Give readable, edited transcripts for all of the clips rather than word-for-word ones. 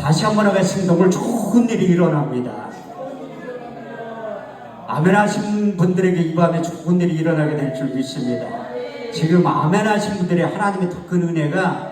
다시 한번 하겠습니다. 오늘 좋은 일이 일어납니다. 아멘 하신 분들에게 이 밤에 좋은 일이 일어나게 될 줄 믿습니다. 지금 아멘 하신 분들이 하나님의 더 큰 은혜가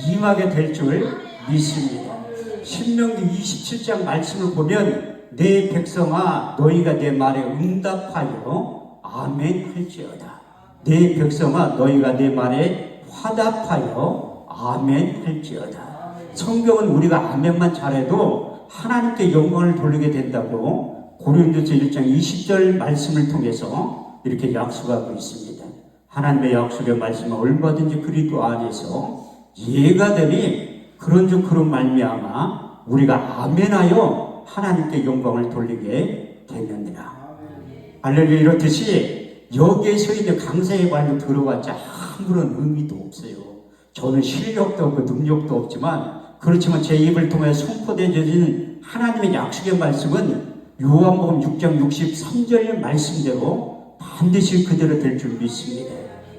임하게 될 줄 믿습니다. 신명기 27장 말씀을 보면 내 백성아 너희가 내 말에 응답하여 아멘 할지어다. 내 백성아 너희가 내 말에 화답하여 아멘 할지어다. 성경은 우리가 아멘만 잘해도 하나님께 영광을 돌리게 된다고 고린도서 1장 20절 말씀을 통해서 이렇게 약속하고 있습니다. 하나님의 약속의 말씀은 얼마든지 그리스도 안에서 예가 되니 그런즉 그런 말미암아 우리가 아멘하여 하나님께 영광을 돌리게 되느니라. 할렐루야. 이렇듯이 여기에 서 있는 강사의 말로 들어봤자 아무런 의미도 없어요. 저는 실력도 없고 능력도 없지만 그렇지만 제 입을 통해 선포되어진 하나님의 약속의 말씀은 요한복음 6장 63절 말씀대로 반드시 그대로 될 줄 믿습니다.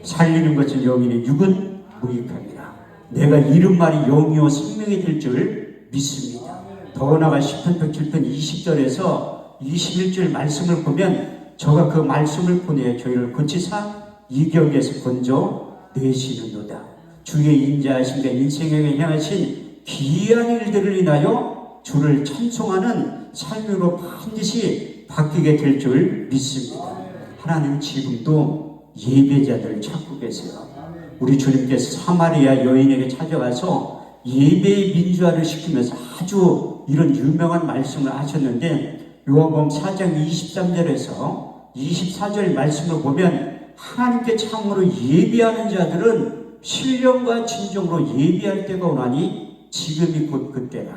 살리는 것은 영이니 육은 무익합니다. 내가 이른 말이 영이요 생명이 될 줄 믿습니다. 더 나아가 10편 107편 20절에서 21절 말씀을 보면 저가 그 말씀을 보내 저희를 고치사 이경에서 건져 내시는도다. 주의 인자하심과 인생에게 향하신 귀한 일들을 인하여 주를 찬송하는 삶으로 반드시 바뀌게 될 줄 믿습니다. 하나님 지금도 예배자들을 찾고 계세요. 우리 주님께서 사마리아 여인에게 찾아가서 예배의 민주화를 시키면서 아주 이런 유명한 말씀을 하셨는데 요한복음 4장 23절에서 24절 말씀을 보면 하나님께 참으로 예배하는 자들은 신령과 진정으로 예배할 때가 오나니 지금이 곧 그때라.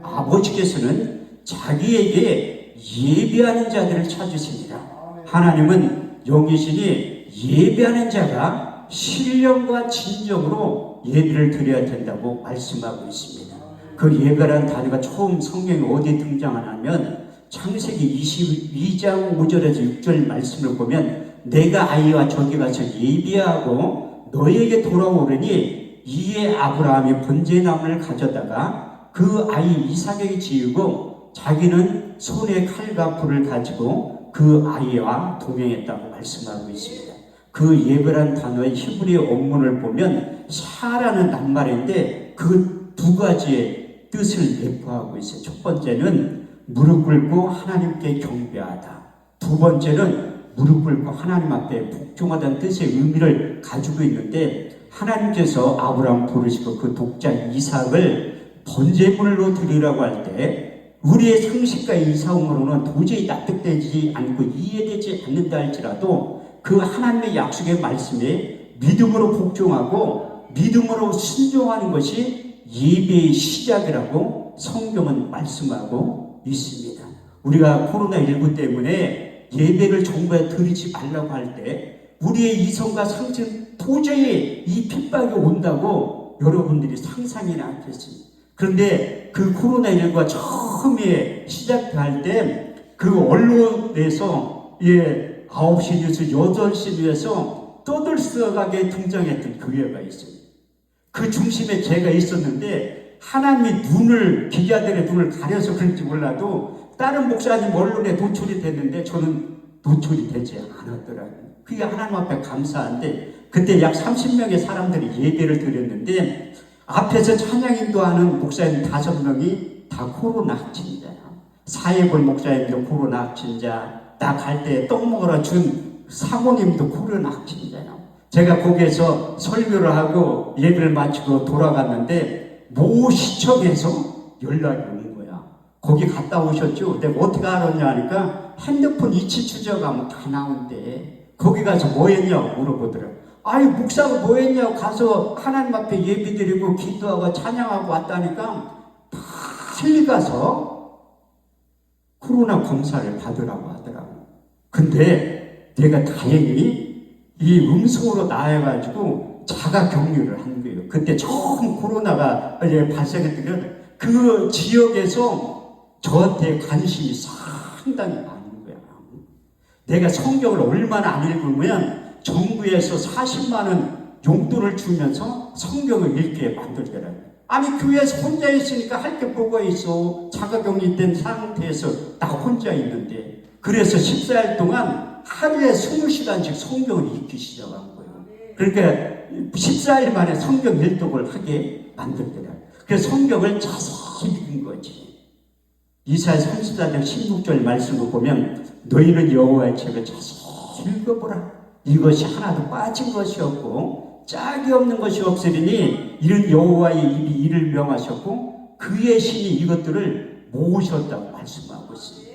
아버지께서는 자기에게 예배하는 자들을 찾으십니다. 하나님은 영이시니 예배하는 자가 신령과 진정으로 예배를 드려야 된다고 말씀하고 있습니다. 그 예배라는 단어가 처음 성경에 어디에 등장하냐면 창세기 22장 5절에서 6절 말씀을 보면 내가 아이와 저기 가서 예배하고 너희에게 돌아오르니 이에 아브라함이 번제나무를 가져다가 그 아이 이삭에게 지우고 자기는 손에 칼과 불을 가지고 그 아이와 동행했다고 말씀하고 있습니다. 그 예배란 단어의 히브리 원문을 보면 샤라는 낱말인데 그 두 가지의 뜻을 내포하고 있어요. 첫 번째는 무릎 꿇고 하나님께 경배하다. 두 번째는 무릎 꿇고 하나님 앞에 복종하다는 뜻의 의미를 가지고 있는데 하나님께서 아브라함 부르시고 그 독자 이삭을 번제물로 드리라고 할 때 우리의 상식과 이상으로는 도저히 납득되지 않고 이해되지 않는다 할지라도 그 하나님의 약속의 말씀에 믿음으로 복종하고 믿음으로 순종하는 것이 예배의 시작이라고 성경은 말씀하고 있습니다. 우리가 코로나19 때문에 예배를 정부에 드리지 말라고 할 때 우리의 이성과 상식은 도저히 이 핍박이 온다고 여러분들이 상상이나 않겠습니다. 그런데 그 코로나19가 처음에 시작할 때 그 언론에서 9시 뉴스, 8시 뉴스에서 떠들썩하게 등장했던 교회가 있습니다. 그 중심에 제가 있었는데 하나님이 기자들의 눈을 가려서 그런지 몰라도 다른 목사님 언론에 노출이 됐는데 저는 노출이 되지 않았더라고요. 그게 하나님 앞에 감사한데 그때 약 30명의 사람들이 예배를 드렸는데 앞에서 찬양 인도하는 목사님 5명이 다 코로나 확진자야. 사회볼 목사님도 코로나 확진자, 나 갈 때 떡 먹으러 준 사모님도 코로나 확진자야. 제가 거기에서 설교를 하고 예배를 마치고 돌아갔는데 모 시청에서 연락이 온 거야. 거기 갔다 오셨죠? 내가 어떻게 알았냐 하니까 핸드폰 위치 추적하면 다 나온대. 거기 가서 뭐 했냐고 물어보더라고. 아이 목사가 뭐 했냐고 가서 하나님 앞에 예배드리고 기도하고 찬양하고 왔다니까 빨리 가서 코로나 검사를 받으라고 하더라고. 근데 내가 다행히 이 음성으로 나와가지고 자가 격리를 한 거예요. 그때 처음 코로나가 발생했던 그 지역에서 저한테 관심이 상당히 많은 거야. 내가 성경을 얼마나 안 읽으면 정부에서 40만 원 용돈을 주면서 성경을 읽게 만들더라고요. 아니 교회에서 혼자 있으니까 할 게 뭐가 있어. 자가격리된 상태에서 나 혼자 있는데. 그래서 14일 동안 하루에 20시간씩 성경을 읽기 시작한 거예요. 그러니까 14일 만에 성경 일독을 하게 만들더라. 그래서 성경을 자세히 읽은 거지. 이사야 34장 16절 말씀을 보면 너희는 여호와의 책을 자세히 읽어보라. 이것이 하나도 빠진 것이 없고 짝이 없는 것이 없으리니 이는 여호와의 입이 이를 명하셨고 그의 신이 이것들을 모으셨다고 말씀하고 있습니다.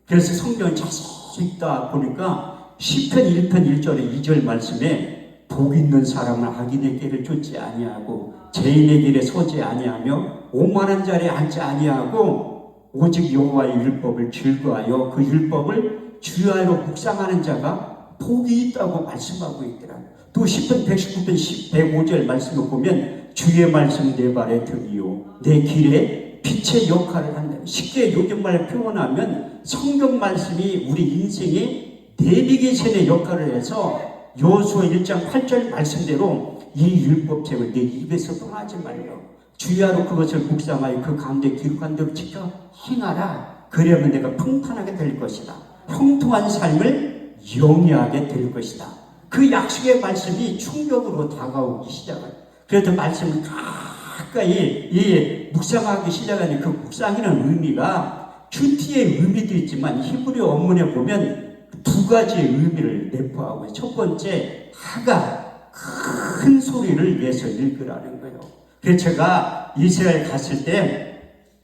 그래서 성경을 자세히 읽다 보니까 시편 1편 1절에 2절 말씀에 복 있는 사람은 악인의 길을 쫓지 아니하고 죄인의 길에 서지 아니하며 오만한 자리에 앉지 아니하고 오직 여호와의 율법을 즐거하여 그 율법을 주야로 묵상하는 자가 복이 있다고 말씀하고 있더라. 또 시편 119편 105절 말씀을 보면 주의 말씀 내 발에 등이요 내 길에 빛의 역할을 한다. 쉽게 요즘 말로 표현하면 성경 말씀이 우리 인생의 내비게이션의 역할을 해서 여호수아 1장 8절 말씀대로 이 율법책을 내 입에서 떠나지 말라. 주야로 그것을 묵상하여 그 가운데 기록한 대로 지켜 행하라. 그러면 내가 평탄하게 될 것이다. 형통한 삶을 영위하게 될 것이다. 그 약속의 말씀이 충격으로 다가오기 시작해요. 그래서 말씀을 가까이 묵상하기 시작하니 그 묵상이라는 의미가 큐티의 의미도 있지만 히브리 원문에 보면 두 가지의 의미를 내포하고 있어요. 첫 번째, 하가 큰 소리를 내서 읽으라는 거예요. 그래서 제가 이스라엘 갔을 때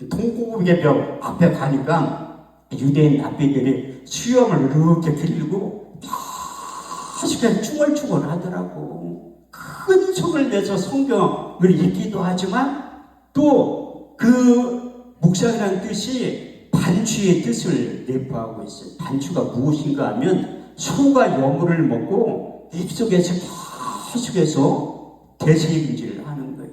동고국의 벽 앞에 가니까 유대인 랍비들이 수염을 이렇게 길고 계속 중얼중얼 하더라고. 큰 소리를 내서 성경을 읽기도 하지만 또 그 묵상이라는 뜻이 반추의 뜻을 내포하고 있어요. 반추가 무엇인가 하면 소가 여물을 먹고 입속에서 계속해서 대세임질을 하는 거예요.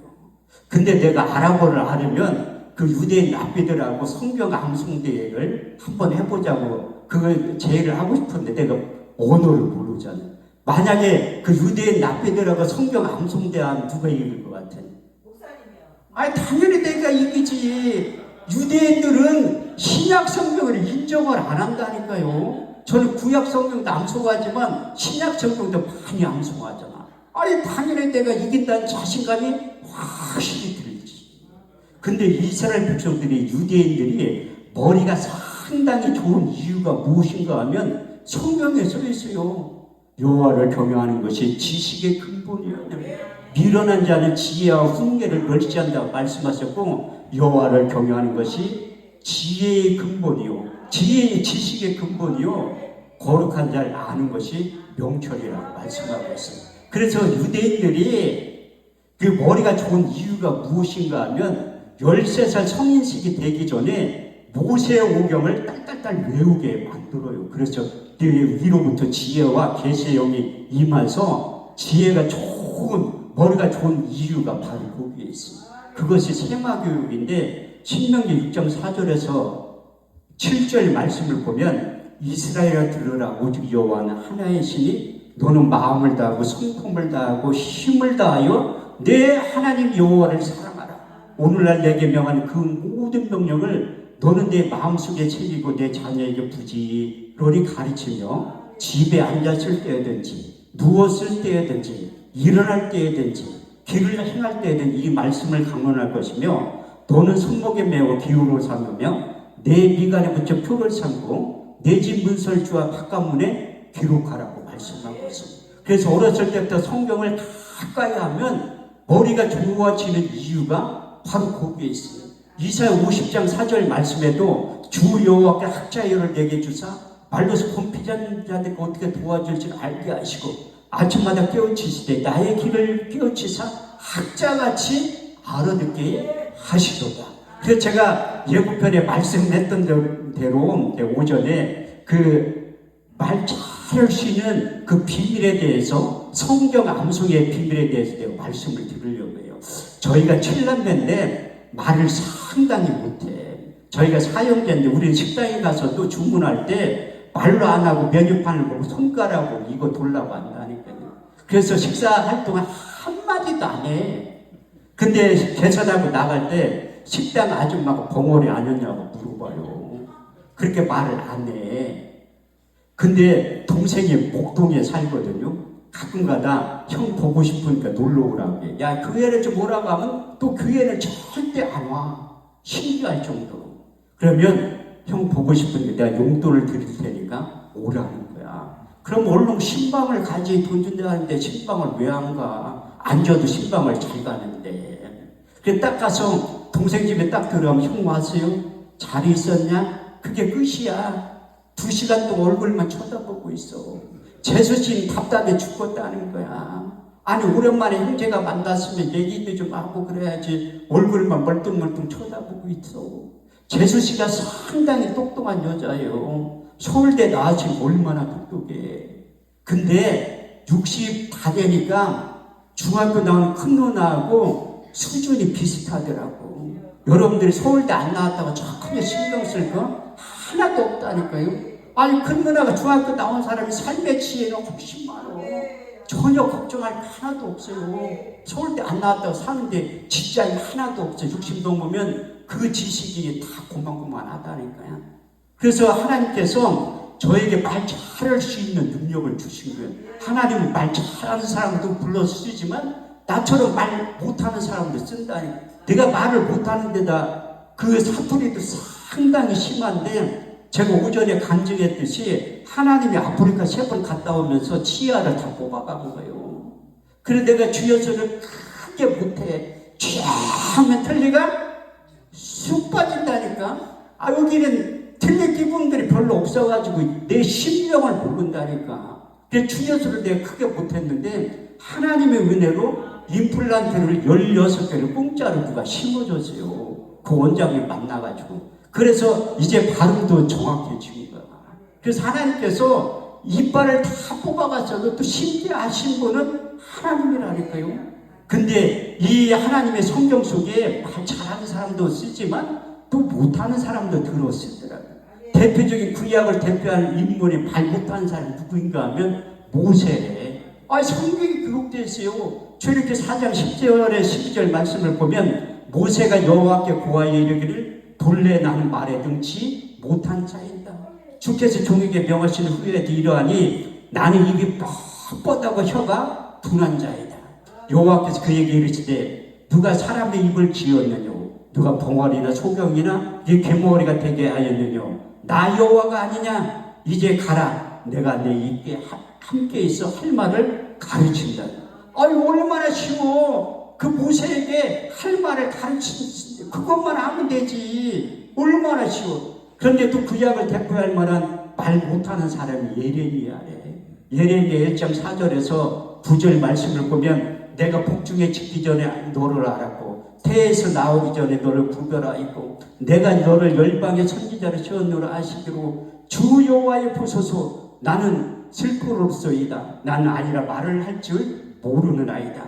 근데 내가 아랍어를 하려면 그 유대인 랍비들하고 성경 암송대회를 한번 해보자고 그걸 제의를 하고 싶은데 내가 언어를 모르잖아요. 만약에 그 유대인 랍비들하고 성경 암송대회 하면 누가 이길 것 같아? 목사님이요. 아니 당연히 내가 이기지. 유대인들은 신약 성경을 인정을 안 한다니까요. 저는 구약 성경도 암송하지만 신약 성경도 많이 암송하잖아. 아니 당연히 내가 이긴다는 자신감이 확실히 들지. 근데 이스라엘 백성들이 유대인들이 머리가 상당히 좋은 이유가 무엇인가 하면 성경에 써 있어요. 여호와를 경외하는 것이 지식의 근본이요. 미련한 자는 지혜와 훈계를 멸시한다고 말씀하셨고 여호와를 경외하는 것이 지혜의 근본이요. 지식의 근본이요. 거룩한 자를 아는 것이 명철이라고 말씀하고 있어요. 그래서 유대인들이 그 머리가 좋은 이유가 무엇인가 하면 13살 성인식이 되기 전에 모세의 오경을 딸딸딸 외우게 만들어요. 그래서 위로부터 지혜와 계시의 영이 임해서 지혜가 좋은 머리가 좋은 이유가 바로 거기에 있습니다. 그것이 세마교육인데 신명기 6장 4절에서 7절 말씀을 보면 이스라엘아 들으라 오직 여호와는 하나의 신이 너는 마음을 다하고 성품을 다하고 힘을 다하여 내 하나님 여호와를 사랑하라. 오늘날 내게 명한 그 모든 명령을 너는 내 마음속에 새기고 내 자녀에게 부지런히 가르치며 집에 앉았을 때든지 누웠을 때든지 일어날 때든지 길을 행할 때든지 이 말씀을 강론할 것이며 너는 손목에 메어 기울어 삼으며 내 미간에 붙여 표를 삼고 내 집 문설주와 바깥문에 기록하라고 말씀하고 있습니다. 그래서 어렸을 때부터 성경을 가까이 하면 머리가 좋아지는 이유가 바로 거기에 있습니다. 이사야 50장 4절 말씀에도 주 여호와께 학자열을 내게 주사 말로서 권피자는 자들과 어떻게 도와줄지 알게 하시고 아침마다 깨우치시되 나의 길을 깨우치사 학자같이 알아듣게 하시도다. 그래서 제가 예고편에 말씀했던 대로 오전에 그 말 잘 수 있는 그 비밀에 대해서 성경 암송의 비밀에 대해서 내가 말씀을 드리려고 해요. 저희가 7남매인데 말을 상당히 못해. 저희가 사형제인데 우리는 식당에 가서도 주문할 때 말로 안 하고 메뉴판을 보고 손가락으로 이거 돌라고 한다니까요. 그래서 식사할 동안 한마디도 안 해. 근데 계산하고 나갈 때 식당 아줌마가 봉오리 아니었냐고 물어봐요. 그렇게 말을 안 해. 근데 동생이 목동에 살거든요. 가끔가다 형 보고 싶으니까 놀러 오라고 해. 야, 교회를 좀 오라고 하면 또 교회는 절대 안 와. 신기할 정도로. 그러면 형 보고 싶으니까 내가 용돈을 드릴 테니까 오라는 거야. 그럼 얼른 신방을 가지. 돈 준다는데 신방을 왜 안 가? 안 줘도 신방을 잘 가는데. 그래 딱 가서 동생 집에 딱 들어가면 형 왔어요? 잘 있었냐? 그게 끝이야. 2시간 동안 얼굴만 쳐다보고 있어. 재수씨는 답답해 죽겠다는 거야. 아니 오랜만에 형제가 만났으면 얘기도 좀 하고 그래야지 얼굴만 멀뚱멀뚱 쳐다보고 있어. 재수씨가 상당히 똑똑한 여자예요. 서울대 나왔지 얼마나 똑똑해. 근데 60 다 되니까 중학교 나오는 큰 누나하고 수준이 비슷하더라고. 여러분들이 서울대 안 나왔다고 전혀 신경 쓸 거 하나도 없다니까요. 아니 큰 누나가 중학교 나온 사람이 삶의 지혜는 훨씬 많아. 전혀 걱정할 거 하나도 없어요. 서울대 안 나왔다고 사는데 지장이 하나도 없어요. 60 넘으면 그 지식이 다 고만고만하다니까요. 그래서 하나님께서 저에게 말 잘할 수 있는 능력을 주신 거예요. 하나님은 말 잘하는 사람도 불러 쓰지만 나처럼 말 못하는 사람도 쓴다니. 내가 말을 못하는 데다 그 사투리도 상당히 심한데 제가 오전에 간증했듯이 하나님이 아프리카 3번 갔다 오면서 치아를 다 뽑아간 거예요. 그래서 내가 주여서를 크게 못해. 쥐 하면 틀니가 쑥 빠진다니까. 아 여기는 틀니 기분들이 별로 없어가지고 내 심령을 모른다니까. 그래서 주여서를 내가 크게 못했는데 하나님의 은혜로 임플란트를 16개를 공짜로 누가 심어줬어요. 그 원장님 만나가지고. 그래서 이제 발음도 정확해진 거야. 그래서 하나님께서 이빨을 다 뽑아갔어도 또 신기하신 분은 하나님이라니까요. 근데 이 하나님의 성경 속에 말 잘하는 사람도 쓰지만 또 못하는 사람도 들어 쓰더라고요. 대표적인 구약을 대표하는 인물이 말 못하는 사람이 누구인가 하면 모세. 성경이 기록되어 있어요. 출애굽기 4장 10절에 12절 말씀을 보면 모세가 여호와께 고하여 이르기를 본래 나는 말에 능치 못한 자이다. 주께서 종에게 명하신 후에도 이러하니 나는 입이 뻣뻣하고 혀가 둔한 자이다. 여호와께서 그에게 이르시되 누가 사람의 입을 지었느냐? 누가 봉어리나 소경이나 이 괴머리가 되게 하였느냐? 나 여호와가 아니냐? 이제 가라. 내가 내 입에 함께 있어 할 말을 가르친다. 얼마나 쉬워. 그 모세에게 할 말을 가르치는 그것만 하면 되지. 얼마나 쉬워. 그런데 또 구약을 대표할 만한 말 못하는 사람이 예레미야래. 예레미야 1장 4절에서 9절 말씀을 보면 내가 복중에 짓기 전에 너를 알았고 태에서 나오기 전에 너를 구별하였고 내가 너를 열방의 선지자로 세웠노라 아시기로 주 여호와의 보소서 나는 슬프로소이다. 나는 아니라 말을 할 줄 모르는 아이다.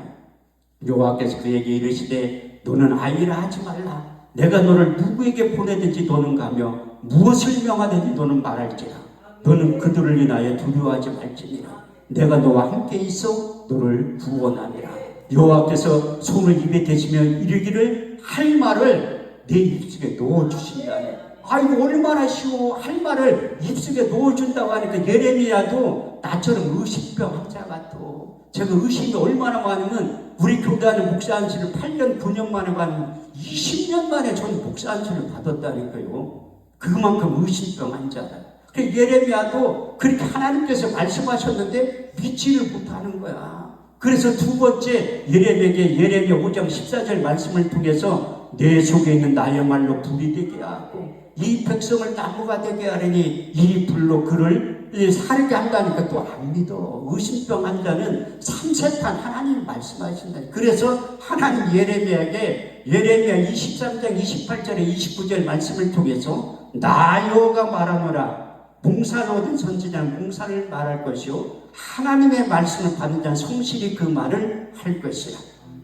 여호와께서 그에게 이르시되 너는 아이라 하지 말라. 내가 너를 누구에게 보내든지 너는 가며 무엇을 명하든지 너는 말할지라. 너는 그들을 인하여 두려워하지 말지니라. 내가 너와 함께 있어 너를 구원하리라. 여호와께서 손을 입에 대시며 이르기를 할 말을 내 입속에 넣어주신다네. 이거 얼마나 쉬워. 할 말을 입속에 넣어준다고 하니까 예레미야도 나처럼 의심병 환자 같아. 제가 의심이 얼마나 많으면 우리 교단은 목사 안수를 8년 9년 만에 받는 20년 만에 저는 목사 안수를 받았다니까요. 그만큼 의심병 환자다. 예레미야도 그렇게 하나님께서 말씀하셨는데 믿지를 못하는 거야. 그래서 두 번째 예레미야에게 예레미야 5장 14절 말씀을 통해서 내 속에 있는 나의 말로 불이 되게 하고 이 백성을 나무가 되게 하려니 이 불로 그를 살게 한다니까 또 안 믿어. 의심병 환자는 삼세탄 하나님이 말씀하신다. 그래서 하나님 예레미야에게 예레미야 23장 28절에 29절 말씀을 통해서 나 여호와가 말하노라. 봉사를 얻은 선지자는 봉사를 말할 것이요 하나님의 말씀을 받는 자는 성실히 그 말을 할 것이라.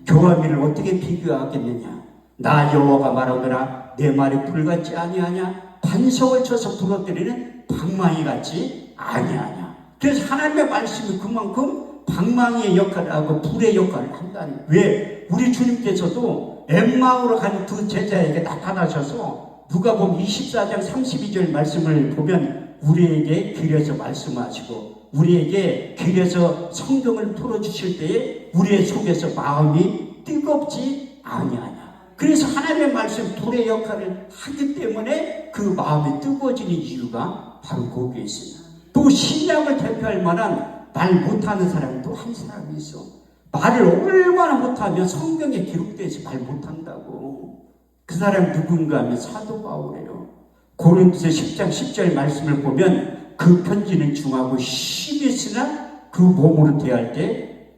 교화미를 어떻게 비교하겠느냐? 나 여호와가 말하노라. 내 말이 불같지 아니하냐? 반석을 쳐서 부러뜨리는 방망이 같지 아니하냐? 그래서 하나님의 말씀이 그만큼 방망이의 역할을 하고 불의 역할을 한다는 거예요. 왜? 우리 주님께서도 엠마오로 간 두 제자에게 나타나셔서 누가복음 24장 32절 말씀을 보면 우리에게 길에서 말씀하시고 우리에게 길에서 성경을 풀어주실 때에 우리의 속에서 마음이 뜨겁지 아니하냐. 그래서 하나님의 말씀 불의 역할을 하기 때문에 그 마음이 뜨거워지는 이유가 바로 거기에 있습니다. 또 신약을 대표할 만한 말 못하는 사람이 또 한 사람이 있어. 말을 얼마나 못하면 성경에 기록되어서 말 못한다고. 그 사람이 누군가 하면 사도 바울이에요. 고린도서 10장 10절 말씀을 보면 그 편지는 중하고 힘이 있으나 그 몸으로 대할 때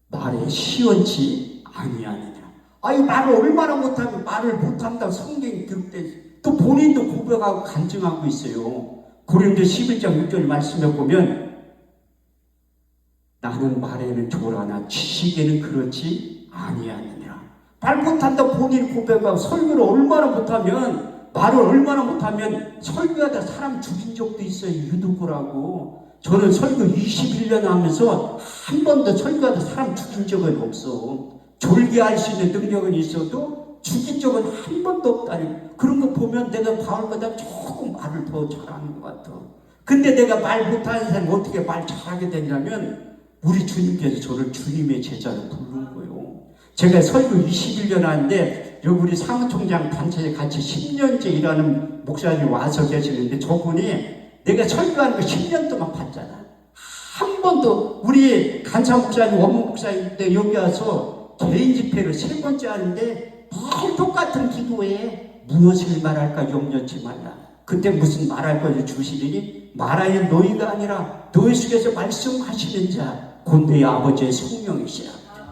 말에 시원치 아니하느냐. 아이 말을 얼마나 못하면 말을 못한다고 성경에 기록되어서 또 본인도 고백하고 간증하고 있어요. 고린도 11장 6절 말씀에 보면 나는 말에는 조라나 지식에는 그렇지 아니하느냐. 말 못한다 본인 고백하고 설교를 얼마나 못하면 말을 얼마나 못하면 설교하다 사람 죽인 적도 있어요. 유튜브라고. 저는 설교 21년 하면서 한 번도 설교하다 사람 죽인 적은 없어. 졸기할 수 있는 능력은 있어도 죽인 적은 한 번도 없다니. 그런 거 보면 내가 바울보다 조금 말을 더 잘하는 것 같아. 근데 내가 말 못하는 사람이 어떻게 말 잘하게 되냐면 우리 주님께서 저를 주님의 제자로 부른 거예요. 제가 설교 21년 하는데 여기 우리 사무총장 단체에 같이 10년째 일하는 목사님이 와서 계시는데 저분이 내가 설교하는 거 10년 동안 봤잖아. 한 번도 우리 간사 목사님, 원무 목사님 때 여기 와서 개인 집회를 3번째 하는데 늘 똑같은 기도에 무엇을 말할까 염려치 말라. 그때 무슨 말할 것을 주시더니 말하는 너희가 아니라 너희 속에서 말씀하시는 자 곧 내 아버지의 성령이시라.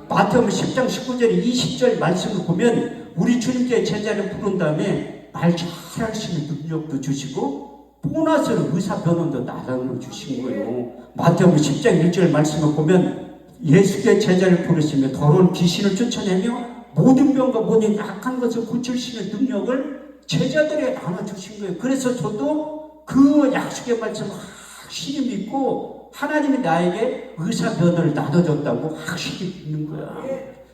마태복음 10장 19절 20절 말씀을 보면 우리 주님께 제자를 부른 다음에 말 잘할 수 있는 능력도 주시고 보너스로 의사변론도 나눠 주신 거예요. 마태복음 10장 1절 말씀을 보면 예수께 제자를 부르시며 더러운 귀신을 쫓아내며 모든 병과 모든 약한 것을 고칠 수 있는 능력을 제자들에게 나눠주신 거예요. 그래서 저도 그 약속의 말씀을 확실히 믿고 하나님이 나에게 의사변호를 나눠줬다고 확실히 믿는 거야.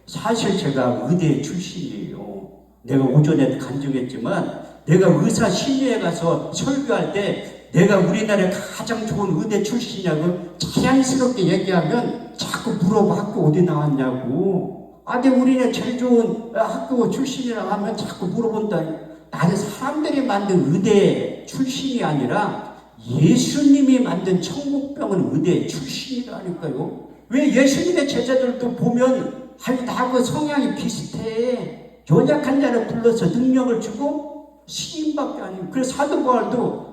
사실 제가 의대 출신이에요. 내가 오전에 간증했지만 내가 의사 심의에 가서 설교할 때 내가 우리나라에 가장 좋은 의대 출신이냐고 자연스럽게 얘기하면 자꾸 물어봐. 학교 어디 나왔냐고. 아니 우리나라 제일 좋은 학교 출신이라고 하면 자꾸 물어본다. 나는 사람들이 만든 의대 출신이 아니라 예수님이 만든 천국병원 의대 출신이라니까요. 왜 예수님의 제자들도 보면 아유 나하고 성향이 비슷해. 연약한 자를 불러서 능력을 주고 시인밖에 아니고. 그래서 사도 바울도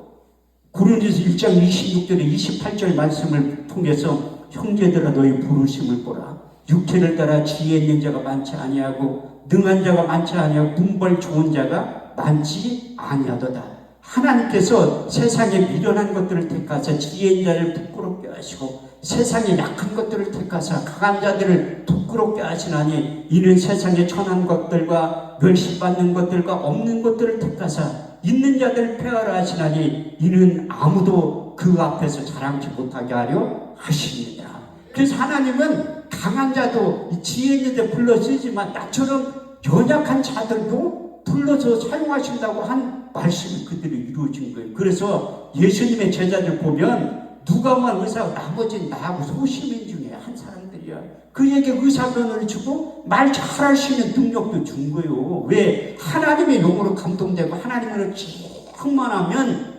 고린도서 1장 26절에 28절 말씀을 통해서 형제들아 너희 부르심을 보라. 육체를 따라 지혜 있는 자가 많지 아니하고 능한 자가 많지 아니하고 문벌 좋은 자가 많지 아니하도다. 하나님께서 세상에 미련한 것들을 택하사 지혜인 자를 부끄럽게 하시고 세상에 약한 것들을 택하사 강한 자들을 부끄럽게 하시나니 이는 세상에 천한 것들과 멸시받는 것들과 없는 것들을 택하사 있는 자들을 폐하라 하시나니 이는 아무도 그 앞에서 자랑치 못하게 하려 하십니다. 그래서 하나님은 강한 자도 지혜 있는 자 불러 쓰지만 나처럼 연약한 자들도 불러서 사용하신다고 한 말씀이 그대로 이루어진 거예요. 그래서 예수님의 제자들 보면 누가만 의사고 나머지는 나하고 소시민 중에 한 사람들이야. 그에게 의사변호를 주고 말 잘할 수 있는 능력도 준 거예요. 왜? 하나님의 영으로 감동되고 하나님으로 충만하면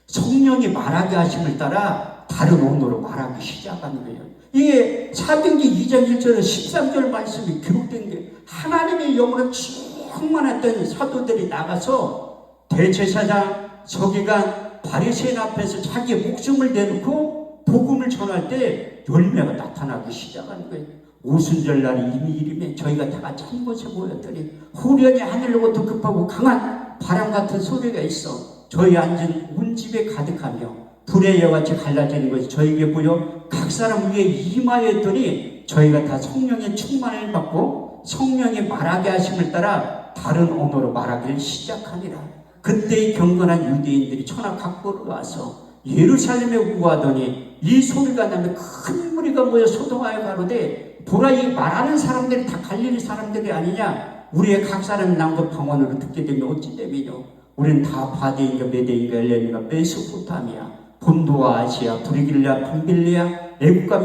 성령이 말하게 하심을 따라 다른 언어로 말하기 시작하는 거예요. 이게 사도행전 2장 1절에 13절 말씀이 기록된 게 하나님의 영으로 충만했던 사도들이 나가서 대제사장, 서기관, 바리새인 앞에서 자기 목숨을 내놓고 복음을 전할 때 열매가 나타나기 시작하는 거예요. 오순절날이 이미 이르면 저희가 다 같이 한 곳에 모였더니 후련히 하늘로부터 급하고 강한 바람 같은 소리가 있어 저희 앉은 온 집에 가득하며 불의 여같이 갈라지는 것이 저에게 보여 각 사람 위에 임하였더니 저희가 다 성령의 충만을 받고 성령이 말하게 하심을 따라 다른 언어로 말하기를 시작하니라. 그때의 경건한 유대인들이 천하 각국으로 와서 예루살렘에 우거하더니 이 소리가 나면 큰 무리가 모여 소동하여 가로되 보라, 이 말하는 사람들이 다 갈릴리 사람들이 아니냐? 우리의 각 사람 남과 방언으로 듣게 되면 어찌 되미뇨? 우리는 다 바데인가 메데인가 엘레미가 메소포타미아, 본도와 아시아, 브리길라, 밤빌리아, 애국과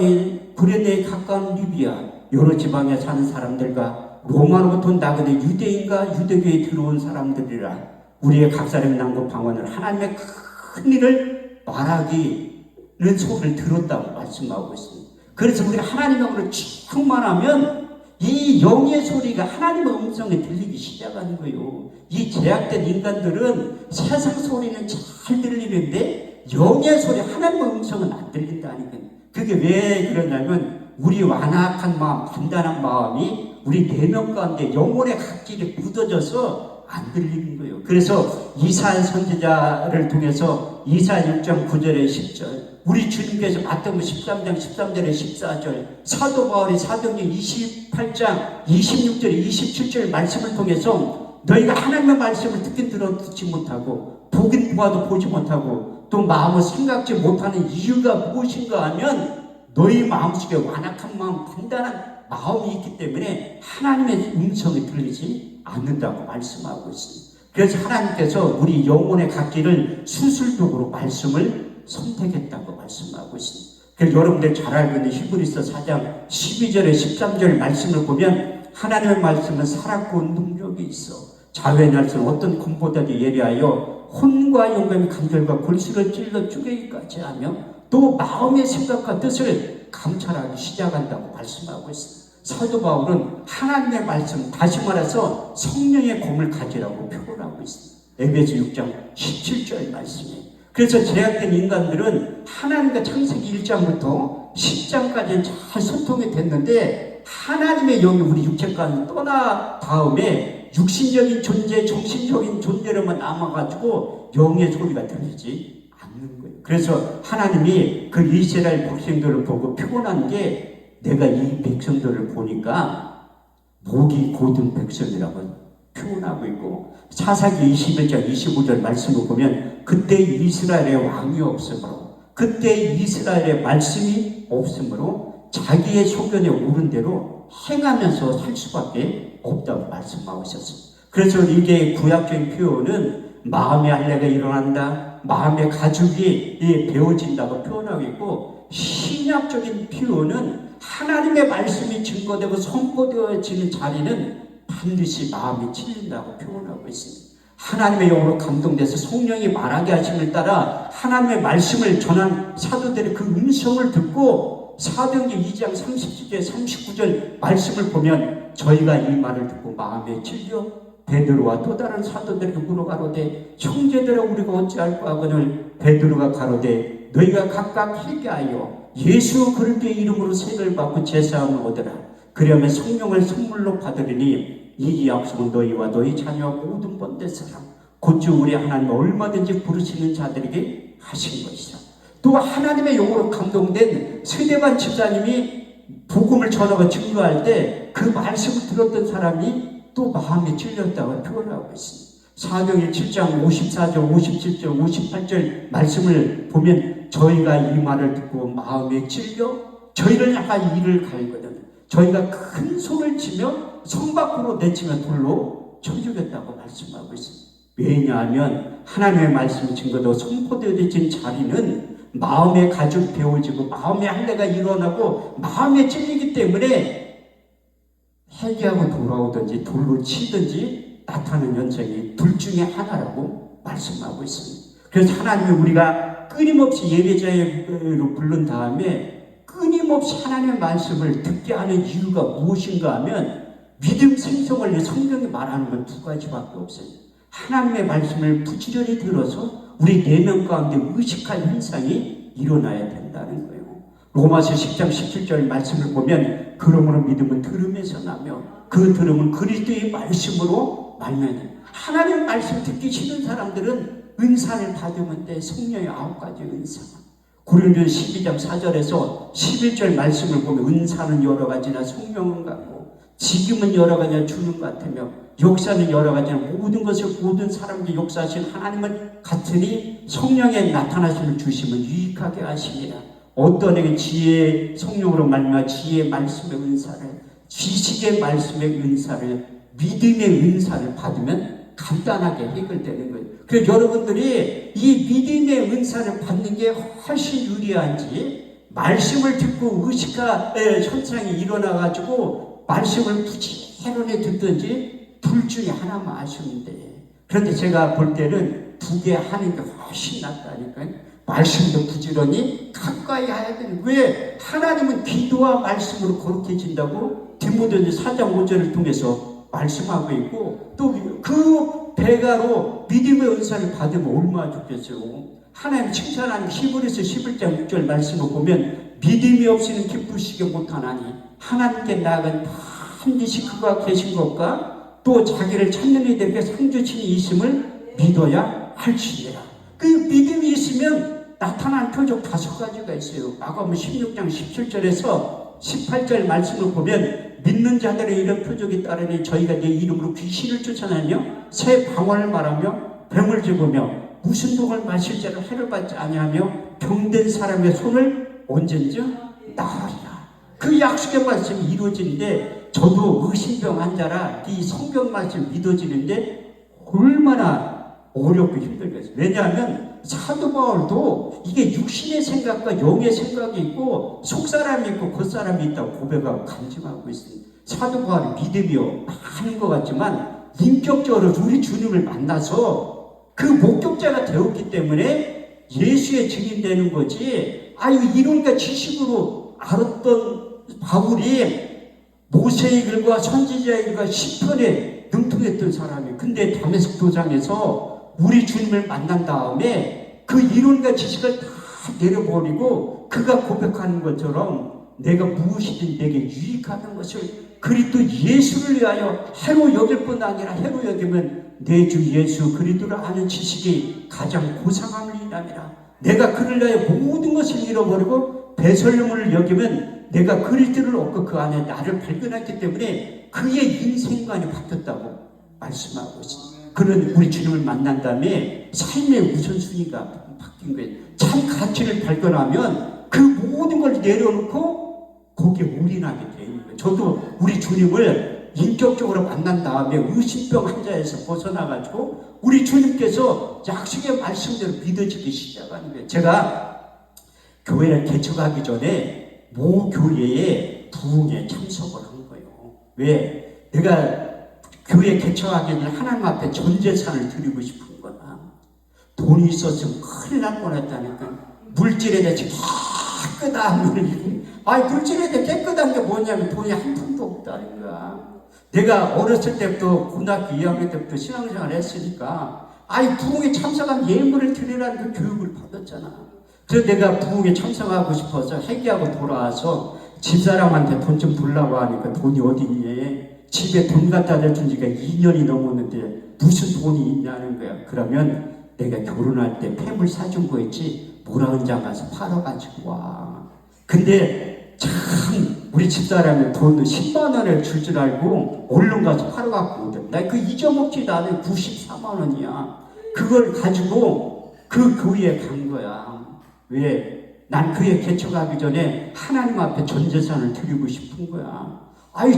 구레네에 가까운 리비아, 여러 지방에 사는 사람들과 로마로부터 나그네 유대인과 유대교에 들어온 사람들이라. 우리의 각 사람 남과 방언을 하나님의 큰 일을 말하기는 소리를 들었다고 말씀하고 있습니다. 그래서 우리가 하나님의 영으로 충만하면 이 영의 소리가 하나님의 음성에 들리기 시작하는 거예요. 이 제약된 인간들은 세상 소리는 잘 들리는데 영의 소리, 하나님의 음성은 안 들린다니까요. 그게 왜 그러냐면 우리 완악한 마음, 단단한 마음이 우리 내면 가운데 영혼의 각질이 묻어져서 안 들리는 거예요. 그래서 이사야 선지자를 통해서 이사야 6장 9절에 10절, 우리 주님께서 마태복음 13장 13절에 14절, 사도 바울이 사도행전 28장 26절에 27절 말씀을 통해서 너희가 하나님의 말씀을 듣긴 듣지 못하고 보긴 보아도 보지 못하고 또 마음을 생각지 못하는 이유가 무엇인가 하면 너희 마음속에 완악한 마음, 단단한 마음이 있기 때문에 하나님의 음성이 들리지 않는다고 말씀하고 있습니다. 그래서 하나님께서 우리 영혼의 각기를 수술적으로 말씀을 선택했다고 말씀하고 있습니다. 그래서 여러분들 잘 알고 있는 히브리서 4장 12절에 13절 말씀을 보면 하나님의 말씀은 살았고 능력이 있어 자외 날선 어떤 검보다도 예리하여 혼과 영감의 간절과 골수를 찔러 쪼개기까지 하며 또 마음의 생각과 뜻을 감찰하기 시작한다고 말씀하고 있습니다. 사도 바울은 하나님의 말씀, 다시 말해서 성령의 검을 가지라고 표현하고 있습니다. 에베소 6장 17절 말씀이에요. 그래서 제약된 인간들은 하나님과 창세기 1장부터 10장까지는 잘 소통이 됐는데 하나님의 영이 우리 육체까지 떠나 다음에 육신적인 존재, 정신적인 존재로만 남아가지고 영의 소리가 들리지 않는 거예요. 그래서 하나님이 그 이스라엘 백성들을 보고 표현한 게 내가 이 백성들을 보니까 목이 곧은 백성이라고 표현하고 있고 사사기 21장 25절 말씀을 보면 그때 이스라엘의 왕이 없으므로 그때 이스라엘의 말씀이 없으므로 자기의 소견에 오른 대로 행하면서 살 수밖에 없다고 말씀하고 있었습니다. 그래서 이게 구약적인 표현은 마음의 할례가 일어난다, 마음의 가죽이 베어진다고 표현하고 있고 신약적인 표현은 하나님의 말씀이 증거되고 선포되어지는 자리는 반드시 마음이 찔린다고 표현하고 있습니다. 하나님의 영으로 감동돼서 성령이 말하게 하심을 따라 하나님의 말씀을 전한 사도들의 그 음성을 듣고 사도행전 2장 37절 39절 말씀을 보면 저희가 이 말을 듣고 마음에 찔려 베드로와 또 다른 사도들에게 물어가로되 형제들아 우리가 어찌할까 하거늘 베드로가 가로되 너희가 각각 회개하여 예수 그리스도의 이름으로 세례를 받고 제사함을 얻으라. 그러면 성령을 선물로 받으리니 이 약속은 너희와 너희 자녀와 모든 번대 사람 곧주 우리 하나님 얼마든지 부르시는 자들에게 하신 것이다. 또 하나님의 영으로 감동된 스데반 집사님이 복음을 전하고 증거할 때 그 말씀을 들었던 사람이 또 마음에 찔렸다고 표현하고 있습니다. 사도행전 7장 54절, 57절, 58절 말씀을 보면 저희가 이 말을 듣고 마음에 찔려 저희를 향하여 이를 갈거든 저희가 큰 소리를 치며 성 밖으로 내치며 돌로 쳐주겠다고 말씀하고 있습니다. 왜냐하면 하나님의 말씀이 증거되고 선포되어진 자리는 마음의 가죽이 베어지고 마음의 할례가 일어나고 마음에 찔리기 때문에 회개하고 돌아오든지 돌로 치든지 나타나는 현상이 둘 중에 하나라고 말씀하고 있습니다. 그래서 하나님이 우리가 끊임없이 예배자로 부른 다음에 끊임없이 하나님의 말씀을 듣게 하는 이유가 무엇인가 하면 믿음 생성을 위해 성경이 말하는 건 두 가지밖에 없어요. 하나님의 말씀을 부지런히 들어서 우리 내면 가운데 의식할 현상이 일어나야 된다는 거예요. 로마서 10장 17절 말씀을 보면 그러므로 믿음은 들음에서 나며 그 들음은 그리스도의 말씀으로 말미암아. 하나님의 말씀 듣기 싫은 사람들은 은사를 받으면 돼. 성령의 9가지 은사. 고린도서 12장 4절에서 11절 말씀을 보면 은사는 여러 가지나 성령은 같고 지금은 여러 가지나 주는 것 같으며 역사는 여러 가지나 모든 것을 모든 사람에게 역사하신 하나님은 같으니 성령의 나타나심을 주시면 유익하게 하시니라. 어떤 에게 지혜의 성령으로 말미암아 지혜의 말씀의 은사를, 지식의 말씀의 은사를, 믿음의 은사를 받으면 간단하게 해결되는 거예요. 그래서 여러분들이 이 믿음의 은사를 받는 게 훨씬 유리한지, 말씀을 듣고 의식화 현상이 일어나가지고 말씀을 부지런히 듣든지 둘 중에 하나만 하시면 돼. 그런데 제가 볼 때는 두 개 하는 게 훨씬 낫다니까요. 말씀도 부지런히 가까이 해야 되는. 왜? 하나님은 기도와 말씀으로 거룩해진다고 디모데전서 4장 5절을 통해서 말씀하고 있고, 또 그 배가로 믿음의 은사를 받으면 얼마나 좋겠어요. 하나님 칭찬하는 히브리서 11장 6절 말씀을 보면 믿음이 없이는 기쁘시게 못하나니 하나님께 나아간 반드시 그가 계신 것과 또 자기를 찾는 이들에게 상주친이 있음을 믿어야 할지니라. 그 믿음이 있으면 나타난 표적 5가지가 있어요. 마가복음 16장 17절에서 18절 말씀을 보면 믿는 자들의 이런 표적이 따르니 저희가 내 이름으로 귀신을 쫓아내며 새 방언을 말하며 병을 집으며 무슨 독을 마실 자를 해를 받지 아니하며 병든 사람의 손을 언제든지 나으리라. 그 약속의 말씀이 이루어지는데 저도 의심병 환자라 이 성경 말씀 믿어지는데 얼마나 어렵고 힘들겠어요. 왜냐하면 사도 바울도 이게 육신의 생각과 영의 생각이 있고 속사람이 있고 겉사람이 있다고 고백하고 간증하고 있습니다. 사도 바울이 믿음이 많은 것 같지만 인격적으로 우리 주님을 만나서 그 목격자가 되었기 때문에 예수의 증인되는 거지. 이론과 지식으로 알았던 바울이 모세의 글과 선지자의 글과 시편에 능통했던 사람이, 근데 다메섹 도상에서 우리 주님을 만난 다음에 그 이론과 지식을 다 내려버리고 그가 고백하는 것처럼 내가 무엇이든 내게 유익하는 것을 그리스도 예수를 위하여 해로 여길 뿐 아니라 해로 여기면 내 주 예수 그리스도를 아는 지식이 가장 고상함을 인함이라. 내가 그를 위하여 모든 것을 잃어버리고 배설물을 여기면 내가 그리스도를 얻고 그 안에 나를 발견했기 때문에 그의 인생관이 바뀌었다고 말씀하고 있습니다. 그는 우리 주님을 만난 다음에 삶의 우선순위가 바뀐 거예요. 참 가치를 발견하면 그 모든 걸 내려놓고 거기에 올인하게 되는 거예요. 저도 우리 주님을 인격적으로 만난 다음에 의심병 환자에서 벗어나가지고 우리 주님께서 약속의 말씀대로 믿어지기 시작하는 거예요. 제가 교회를 개척하기 전에 모 교회에 부흥에 참석을 한 거예요. 왜? 내가 교회 개척하기 전에 하나님 앞에 전 재산을 드리고 싶은 거다. 돈이 있었으면 큰일 날 뻔했다니까. 물질에 대해 깨끗한 물질에 대해 깨끗한 게 뭐냐면 돈이 한 푼도 없다는 거야. 내가 어렸을 때부터 고등학교 2학년 때부터 신앙생활을 했으니까 부흥에 참석한 예물을 드리라는 그 교육을 받았잖아. 그래서 내가 부흥에 참석하고 싶어서 회개하고 돌아와서 집사람한테 돈 좀 달라고 하니까 돈이 어딨니? 집에 돈 갖다 대준 지가 2년이 넘었는데 무슨 돈이 있냐는 거야. 그러면 내가 결혼할 때 폐물 사준 거 있지? 모라은장 가서 팔아가지고 와. 근데 참 우리 집사람이 돈을 10만 원을 줄 줄 알고 얼른 가서 팔아갖고 오더라. 나 그 잊어먹지도 않아. 94만 원이야. 그걸 가지고 그 교회에 간 거야. 왜? 난 그에 개척하기 전에 하나님 앞에 전 재산을 드리고 싶은 거야.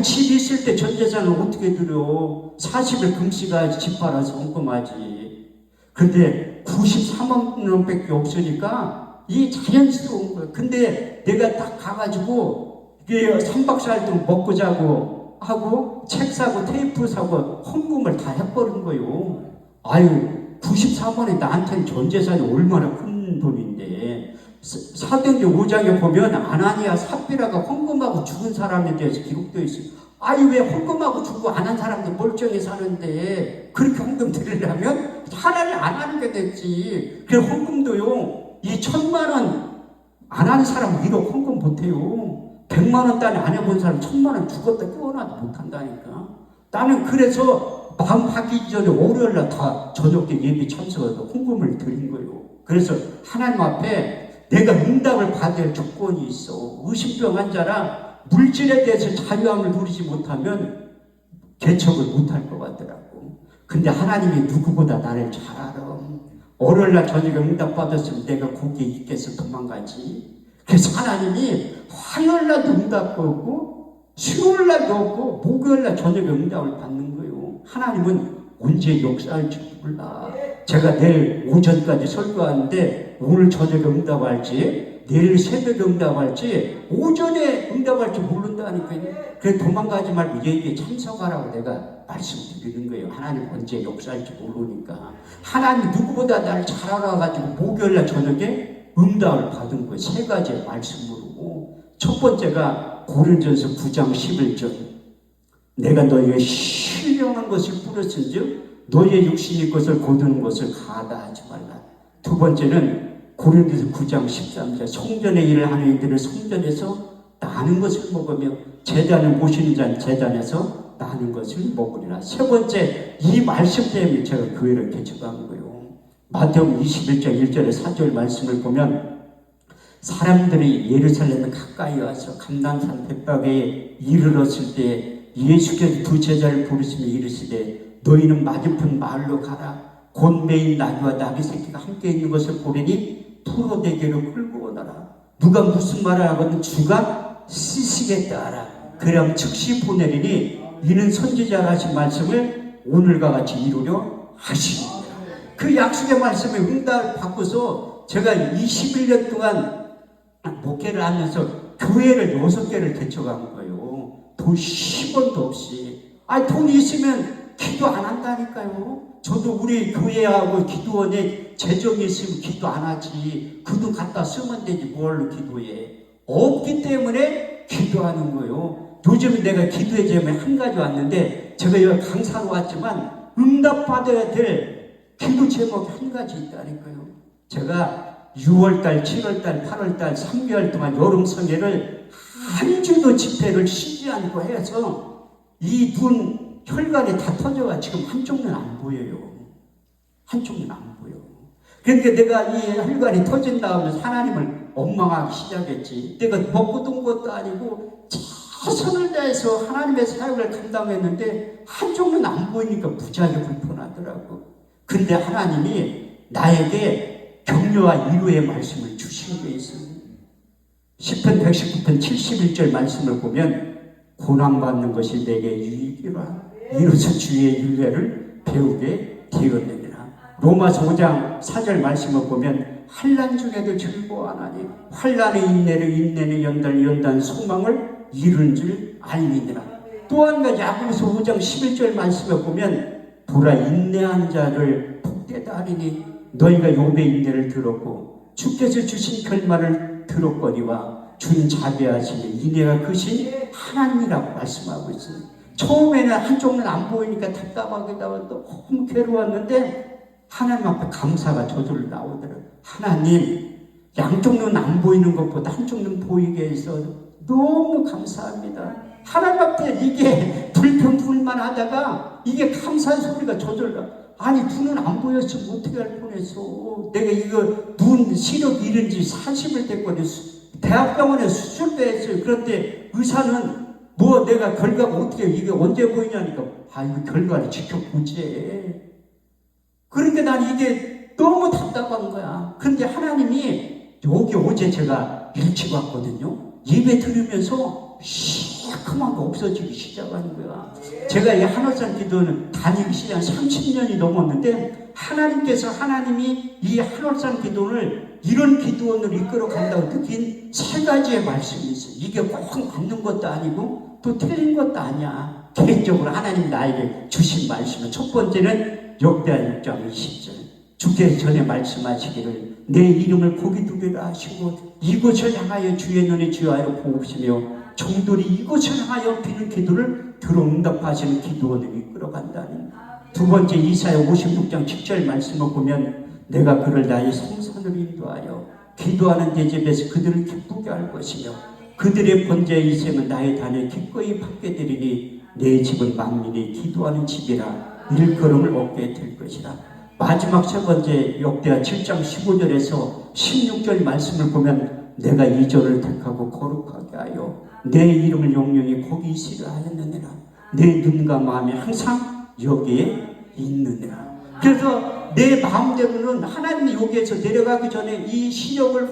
집 있을 때 전 재산을 어떻게 드려? 40일 금시가야지 집 팔아서 헌금하지. 근데 93만 원밖에 없으니까 이 자연스러운 거야. 근데 내가 딱 가가지고 이게 3박 4일 동안 먹고 자고 하고 책 사고 테이프 사고 헌금을 다 해버린 거예요. 94만 원이 나한테는 전 재산이 얼마나 큰 돈인데. 사도행전 5장에 보면 아나니아 삽비라가 헌금하고 죽은 사람에 대해서 기록되어 있어요. 왜 헌금하고 죽고 안 한 사람들 멀쩡히 사는데 그렇게 헌금 드리려면 차라리 안 하는 게 됐지. 그래서 헌금도요, 이 1,000만 원 안 하는 사람 1억 헌금 못해요. 100만 원 단위 안 해본 사람 1,000만 원 죽었다 깨어나도 못한다니까. 나는 그래서 마음 바뀌기 전에 월요일날 다 저녁 때 예배 참석해서 헌금을 드린 거예요. 그래서 하나님 앞에 내가 응답을 받을 조건이 있어. 의심병 환자라 물질에 대해서 자유함을 누리지 못하면 개척을 못할 것 같더라고. 근데 하나님이 누구보다 나를 잘 알아. 월요일날 저녁에 응답 받았으면 내가 거기에 있겠어 도망가지. 그래서 하나님이 화요일날도 응답도 없고 수요일날도 없고 목요일날 저녁에 응답을 받는 거예요. 하나님은 언제 역사할지 몰라. 제가 내일 오전까지 설교하는데 오늘 저녁에 응답할지 내일 새벽에 응답할지 오전에 응답할지 모른다니까요. 그래 도망가지 말고 예기에 참석하라고 내가 말씀드리는 거예요. 하나님 언제 역사할지 모르니까. 하나님 누구보다 나를 잘 알아가지고 목요일날 저녁에 응답을 받은 거예요. 세 가지의 말씀으로. 첫 번째가 고린전서 9장 11절. 내가 너희에게 신령한 것을 뿌렸은즉 너희의 육신의 것을 거두는 것을 가다하지 말라. 두 번째는 고린도서 9장 13절. 성전의 일을 하는 이들은 성전에서 나는 것을 먹으며 제단을 모시는 자는 제단에서 나는 것을 먹으리라. 세 번째, 이 말씀 때문에 제가 교회를 개척한 거예요. 마태복음 21장 1절에 4절 말씀을 보면 사람들이 예루살렘에 가까이 와서 감람산 벳박에 이르렀을 때 예수께서 두 제자를 부르시며 이르시되 너희는 맞은편 마을로 가라. 곧 매일 나귀와 나귀 새끼가 함께 있는 것을 보리니 풀어대게로 끌고 오너라. 누가 무슨 말을 하거든 주가 쓰시겠다 하라. 그럼 즉시 보내리니 이는 선지자가 하신 말씀을 오늘과 같이 이루려 하시니라. 그 약속의 말씀에 응답을 받고서 제가 21년 동안 목회를 하면서 교회를 6개를 개척한 거예요. 돈 10원도 없이. 돈이 있으면 기도 안 한다니까요. 저도 우리 교회하고 기도원에 재정이 있으면 기도 안 하지. 그 돈 갖다 쓰면 되지 뭘로 기도해. 없기 때문에 기도하는 거예요. 요즘은 내가 기도의 제목에 한 가지 왔는데 제가 여기 강사로 왔지만 응답받아야 될 기도 제목이 한 가지 있다니까요. 제가 6월달, 7월달, 8월달 3개월 동안 여름 성회를 한 주도 집회를 쉬지 않고 해서 이 눈 혈관이 다 터져가 지금 한쪽 눈 안 보여요. 한쪽 눈 안 보여. 그러니까 내가 이 혈관이 터진 다음에 하나님을 원망하기 시작했지. 내가 먹고 둔 것도 아니고 최선을 다해서 하나님의 사역을 감당했는데 한쪽 눈 안 보이니까 무지하게 불편하더라고. 근데 하나님이 나에게 격려와 위로의 말씀을 주신 게 있어요. 10편 119편 71절 말씀을 보면 고난받는 것이 내게 유익이라. 이로써 주의 윤례를 배우게 되었느니라. 로마서 5장 4절 말씀을 보면 환난 중에도 즐거워하나니 환난의 인내를 인내는 연단 소망을 이룬 줄 알미니라. 또 한 가지 야고보서 5장 11절 말씀을 보면 보라 인내한 자를 복되다 하리니 너희가 욥의 인내를 들었고 주께서 주신 결말을 들었거니와 주는 자비하시니 인내가 크신 하나님이라고 말씀하고 있습니다. 처음에는 한쪽 눈 안 보이니까 답답하기도 하고 너무 괴로웠는데 하나님 앞에 감사가 저절로 나오더라고요. 하나님 양쪽 눈 안 보이는 것보다 한쪽 눈 보이게 해서 너무 감사합니다. 하나님 앞에 이게 불평불만 하다가 이게 감사의 소리가 저절로 아니 눈은 안 보였으면 어떻게 할 뻔했어. 내가 이거 눈 시력 잃은 지 40일 됐거든. 대학병원에 수술도 했어요. 그런데 의사는 뭐 내가 결과가 어떻게 이게 언제 보이냐니까 이거 결과를 지켜보지. 그런데 난 이게 너무 답답한 거야. 근데 하나님이 여기 어제 제가 일찍 왔거든요. 예배 들으면서 시커먼 거 없어지기 시작하는 거야. 제가 이 한월산 기도는 다니기 시작 30년이 넘었는데 하나님이 이 한월산 기도를 이런 기도원을 이끌어 간다고 느낀 세 가지의 말씀이 있어요. 이게 꼭 맞는 것도 아니고 또 틀린 것도 아니야. 개인적으로 하나님 나에게 주신 말씀은 첫 번째는 역대하 6장 20절. 주께서 전에 말씀하시기를 내 이름을 고기 두개라 하시고 이곳을 향하여 주의 눈이 주하여 보옵시며 종들이 이곳을 향하여 비는 기도를 들어 응답하시는 기도원을 이끌어간다니. 두 번째 이사야 56장 7절 말씀을 보면 내가 그를 나의 성산으로 인도하여 기도하는 대접에서 그들을 기쁘게 할 것이며 그들의 번제의 이생은 나의 단에 기꺼이 받게 되리니 내 집은 만민이 기도하는 집이라 일컬음을 얻게 될 것이라. 마지막 세 번째 역대하 7장 15절에서 16절 말씀을 보면 내가 이 절을 택하고 거룩하게 하여 내 이름을 영영히 거기 있으려 하였느니라. 내 눈과 마음이 항상 여기에 있느니라. 그래서 내 마음대로는 하나님이 여기에서 내려가기 전에 이 시력을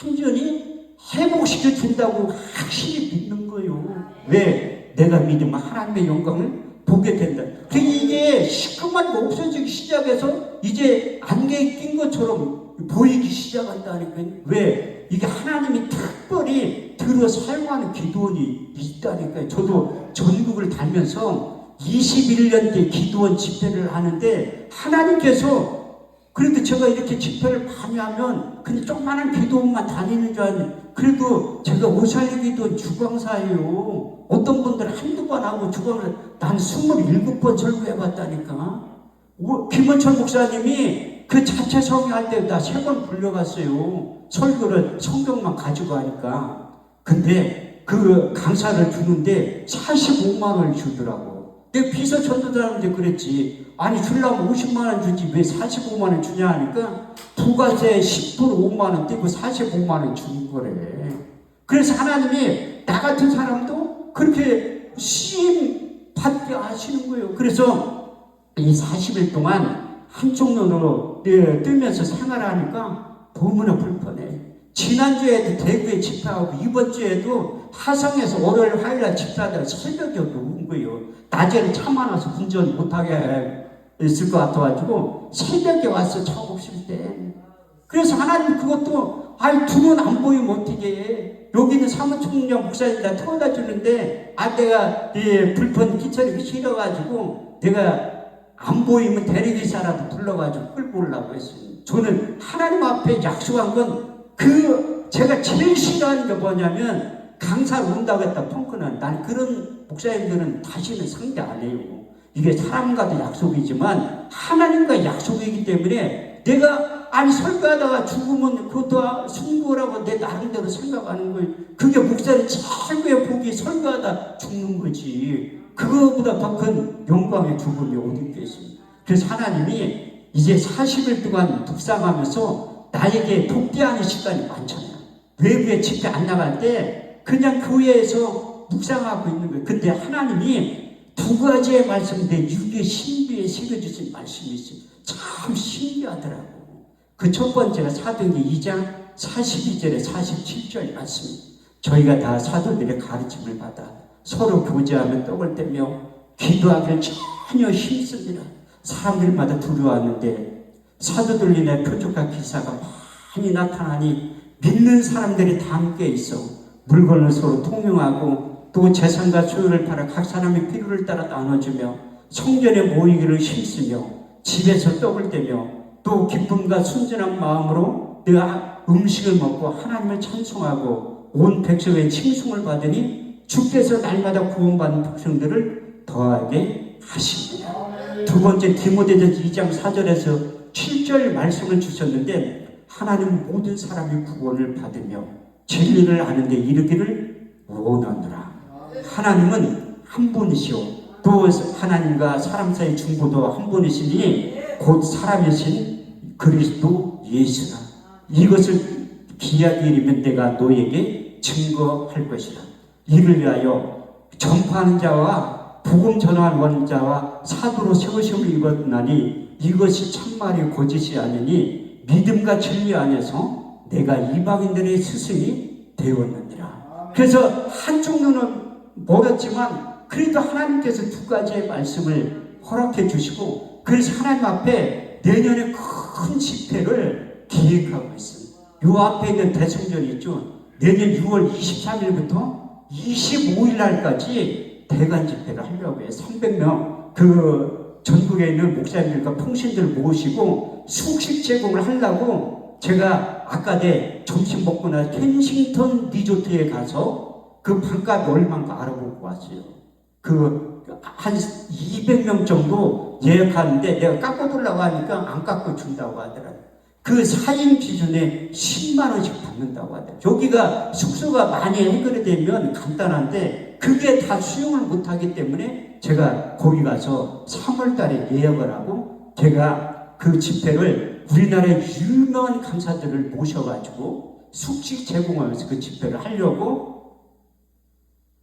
완전히 회복시켜 준다고 확실히 믿는 거예요. 왜? 내가 믿으면 하나님의 영광을 보게 된다. 이게 시커먼 거 없어지기 시작해서 이제 안개에 낀 것처럼 보이기 시작한다니까요. 왜? 이게 하나님이 특별히 들어 사용하는 기도원이 있다니까요. 저도 전국을 다니면서 21년째 기도원 집회를 하는데 하나님께서 그래도 제가 이렇게 집회를 많이 하면 그냥 조그마한 기도원만 다니는 줄 알았는데 그래도 제가 오살리기도 주광사예요. 어떤 분들은 한두 번 하고 주광사 난 27번 설교해봤다니까. 김원철 목사님이 그 자체 성회할 때 나 3번 불려갔어요. 설교를 성경만 가지고 하니까. 근데 그 강사를 주는데 45만 원을 주더라고. 내가 비서 전도사한테 그랬지. 아니 주려면 50만 원 주지 왜 45만 원 주냐 하니까 부가세 10% 5만 원 떼고 45만 원 주는 거래. 그래서 하나님이 나 같은 사람도 그렇게 시임 받게 하시는 거예요. 그래서 이 40일 동안 한쪽 눈으로 뜨면서 생활하니까 너무나 불편해. 지난주에도 대구에 집회하고 이번 주에도 화성에서 월요일 화요일날 집회하다가 새벽에 온 거예요. 낮에는 차 많아서 운전 못하게 있을 것 같아가지고 새벽에 왔어. 차 없을 때. 그래서 하나님 그것도 아이 두 눈 안 보이면 어떻게 해. 여기는 사무총장 목사님 다 태워다 주는데 내가 불편 끼쳐리기 싫어가지고 내가 안 보이면 대리기사라도 불러가지고 끌고 오려고 했어요. 저는 하나님 앞에 약속한 건 제가 제일 싫어하는 게 뭐냐면 강사로 온다고 했다 펑크는 난 그런 목사님들은 다시는 상대 안 해요. 이게 사람과도 약속이지만 하나님과 약속이기 때문에 내가 설교하다가 죽으면 그것도 승부라고 내 나름대로 생각하는 거예요. 그게 목사의 최고의 복이 설교하다 죽는 거지. 그거보다 더 큰 영광의 죽음이 어디 있겠습니까? 그래서 하나님이 이제 40일 동안 묵상하면서 나에게 복귀하는 시간이 많잖아요. 외부에 집회 안 나갈 때 그냥 교회에서 묵상하고 있는 거예요. 근데 하나님이 두 가지의 말씀인데 육의 신비에 새겨주신 말씀이 있어요. 참 신기하더라고. 그 첫 번째가 사도행전 2장 42절에 47절 말씀입니다. 저희가 다 사도들의 가르침을 받아 서로 교제하며 떡을 떼며 기도하기를 전혀 힘씁니다. 사람들마다 두려워하는데 사도들 인해 표적과 기사가 많이 나타나니 믿는 사람들이 다 함께 있어 물건을 서로 통용하고 또 재산과 소유를 팔아 각 사람의 필요를 따라 나눠주며 성전에 모이기를 힘쓰며 집에서 떡을 떼며 또 기쁨과 순전한 마음으로 내가 음식을 먹고 하나님을 찬송하고 온 백성의 칭송을 받으니 주께서 날마다 구원받는 백성들을 더하게 하십니다. 두 번째 디모데전서 2장 4절에서 7절 말씀을 주셨는데 하나님은 모든 사람이 구원을 받으며 진리를 아는 데 이르기를 원하노라. 하나님은 한 분이시오. 또 하나님과 사람 사이 중보도 한 분이시니 곧 사람이신 그리스도 예수라. 이것을 기약이 이르면 내가 너에게 증거할 것이라. 이를 위하여 전파하는 자와 복음 전하는 자와 사도로 세우심을 입었나니 이것이 참말이 거짓이 아니니 믿음과 진리 안에서 내가 이방인들의 스승이 되었느니라. 그래서 한쪽 눈은 멀었지만 그래도 하나님께서 두 가지의 말씀을 허락해 주시고 그래서 하나님 앞에 내년에 큰 집회를 계획하고 있습니다. 요 앞에 있는 대성전이 있죠. 내년 6월 23일부터 25일 날까지 대관 집회를 하려고 해요. 300명 전국에 있는 목사님들과 통신들 모시고 숙식 제공을 하려고 제가 아까 점심 먹고 나서 켄싱턴 리조트에 가서 그 방값이 얼마인가 알아보고 왔어요. 한 200명 정도 예약하는데 내가 깎아주려고 하니까 안 깎아준다고 하더라고요. 그 4인 기준에 10만 원씩 받는다고 하더라고요. 여기가 숙소가 많이 해결이 되면 간단한데 그게 다 수용을 못하기 때문에 제가 거기 가서 3월 달에 예약을 하고 제가 그 집회를 우리나라의 유명한 강사들을 모셔가지고 숙식 제공하면서 그 집회를 하려고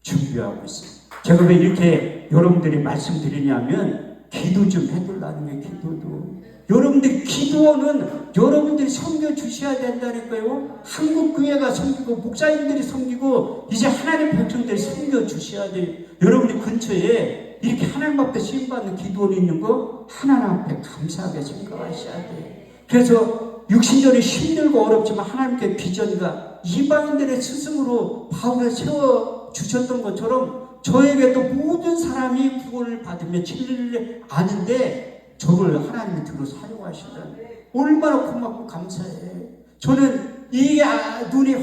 준비하고 있어요. 제가 왜 이렇게 여러분들이 말씀드리냐면 기도 좀 해달라는 게 기도도 여러분들 기도원은 여러분들이 섬겨 주셔야 된다니까요. 한국 교회가 섬기고 목사님들이 섬기고 이제 하나님 백성들이 섬겨 주셔야 돼요. 여러분이 근처에 이렇게 하나님 앞에 쓰임받는 기도원이 있는 거 하나님 앞에 감사하게 생각하셔야 돼요. 그래서 육신적으로 힘들고 어렵지만 하나님께 비전과 이방인들의 스승으로 바울을 세워주셨던 것처럼 저에게도 모든 사람이 구원을 받으며 진리를 아는데 저를 하나님이 들어 사용하시다니 얼마나 고맙고 감사해. 저는 이게 눈이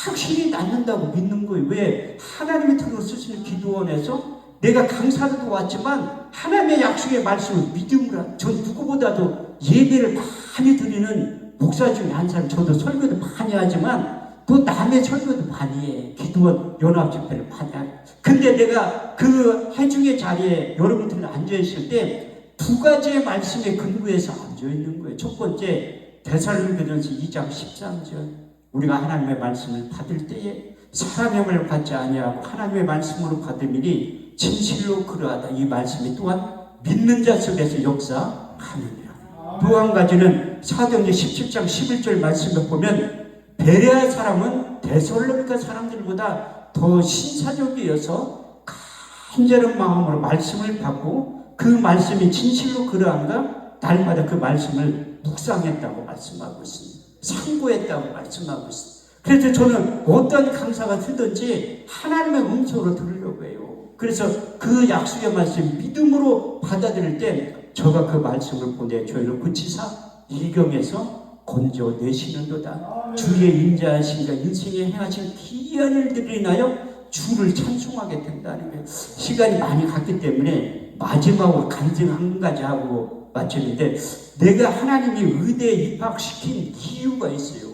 확실히 낫는다고 믿는 거예요. 왜? 하나님이 들어 쓰시는 기도원에서 내가 강사로도 왔지만 하나님의 약속의 말씀을 믿음으로 전 누구보다도 예배를 많이 드리는 목사 중에 한 사람. 저도 설교도 많이 하지만 또 남의 설교도 많이 해. 기도원 연합집회를 많이 하고. 근데 내가 그 해중의 자리에 여러분들 앉아있을 때 두 가지의 말씀에 근거해서 앉아있는 거예요. 첫 번째 데살로니가전서 2장 13절 우리가 하나님의 말씀을 받을 때에 사람의 말을 받지 아니하고 하나님의 말씀으로 받음이니 진실로 그러하다. 이 말씀이 또한 믿는 자 속에서 역사하느니라. 또 한 가지는 사도행전 17장 11절 말씀을 보면 베레아 사람은 데살로니가 사람들보다 더 신사적이어서 간절한 마음으로 말씀을 받고 그 말씀이 진실로 그러한가 날마다 그 말씀을 묵상했다고 말씀하고 있습니다. 상고했다고 말씀하고 있습니다. 그래서 저는 어떤 강사가 쓰든지 하나님의 음성으로 들으려고 해요. 그래서 그 약속의 말씀 믿음으로 받아들일 때 저가 그 말씀을 보내 저희를 고치사 일경에서 건져내시는도다. 주의 인자하신가 인생에 행하신 기이한 일들을 인하여 주를 찬송하게 된다는 거예요. 시간이 많이 갔기 때문에 마지막으로 간증 한 가지 하고 마쳤는데 내가 하나님이 의대에 입학시킨 이유가 있어요.